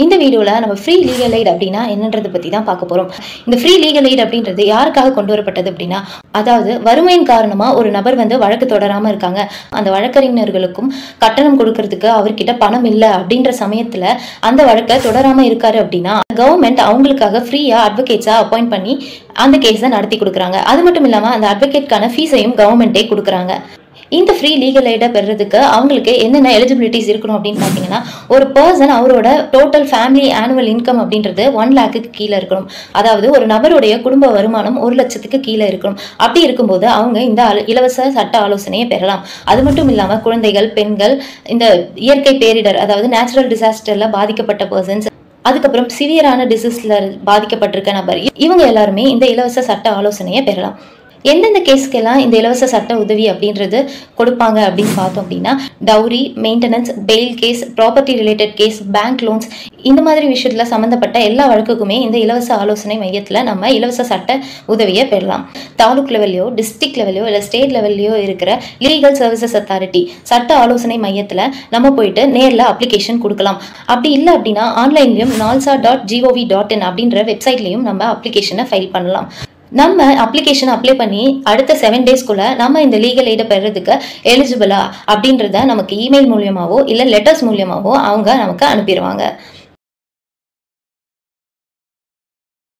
இந்த வீடியோல நம்ம ஃப்ரீ லீகல் எய்ட் அப்படின்னா என்னன்றதை பத்தி தான் பார்க்க போறோம். இந்த ஃப்ரீ லீகல் எய்ட் அப்படின்றது யாருக்காக கொண்டு வரப்பட்டது அப்படின்னா, அதாவது வறுமையின் காரணமா ஒரு நபர் வழக்கு தொடராம இருக்காங்க, அந்த வழக்கறிஞர்களுக்கும் கட்டணம் கொடுக்கறதுக்கு அவர்கிட்ட பணம் இல்லை அப்படின்ற சமயத்துல அந்த வழக்கை தொடராம இருக்காரு அப்படின்னா கவர்மெண்ட் அவங்களுக்காக ஃப்ரீயா அட்வொகேட்ஸா அப்பாயிண்ட் பண்ணி அந்த கேஸை நடத்தி கொடுக்குறாங்க. அது மட்டும் இல்லாம அந்த அட்வொகேட்கான ஃபீஸையும் கவர்மெண்டே கொடுக்குறாங்க. இந்த ஃப்ரீ லீகல் எய்டை பெறதுக்கு அவங்களுக்கு என்னென்ன எலிஜிபிலிட்டிஸ் இருக்கணும் அப்படின்னு பார்த்தீங்கன்னா, ஒரு பர்சன் அவரோட டோட்டல் ஃபேமிலி ஆனுவல் இன்கம் அப்படின்றது 1 lakhக்கு கீழே இருக்கணும். அதாவது ஒரு நபருடைய குடும்ப வருமானம் 1 லட்சத்துக்கு கீழே இருக்கணும். அப்படி இருக்கும்போது அவங்க இந்த இலவச சட்ட ஆலோசனையை பெறலாம். அது மட்டும் இல்லாமல் குழந்தைகள், பெண்கள், இந்த இயற்கை பேரிடர் அதாவது நேச்சுரல் டிசாஸ்டர்ல பாதிக்கப்பட்ட பர்சன்ஸ், அதுக்கப்புறம் சிவியரான டிசீஸ்ல பாதிக்கப்பட்டிருக்க நபர், இவங்க எல்லாருமே இந்த இலவச சட்ட ஆலோசனையை பெறலாம். எந்தெந்த கேஸ்க்கெல்லாம் இந்த இலவச சட்ட உதவி அப்படின்றது கொடுப்பாங்க அப்படின்னு பார்த்தோம் அப்படின்னா, dowry, maintenance, bail case, property related case, bank loans, இந்த மாதிரி விஷயத்துல சம்மந்தப்பட்ட எல்லா வழக்குக்குமே இந்த இலவச ஆலோசனை மையத்தில் நம்ம இலவச சட்ட உதவியை பெறலாம். தாலுக் லெவல்லையோ, டிஸ்ட்ரிக்ட் லெவல்லையோ, இல்லை ஸ்டேட் லெவல்லையோ இருக்கிற லீகல் சர்வீசஸ் அத்தாரிட்டி சட்ட ஆலோசனை மையத்தில் நம்ம போயிட்டு நேரில் அப்ளிகேஷன் கொடுக்கலாம். அப்படி இல்லை அப்படின்னா ஆன்லைன்லையும் nalsa.gov.in அப்படின்ற வெப்சைட்லையும் நம்ம அப்ளிகேஷனை ஃபைல் பண்ணலாம். நம்ம அப்ளிகேஷன் அப்ளை பண்ணி அடுத்த 7 டேஸ்க்குள்ள நம்ம இந்த லீகல் எய்டை பெறதுக்கு எலிஜிபிளா அப்படின்றத நமக்கு இமெயில் மூலியமாவோ இல்லை லெட்டர்ஸ் மூலியமாவோ அவங்க நமக்கு அனுப்பிடுவாங்க.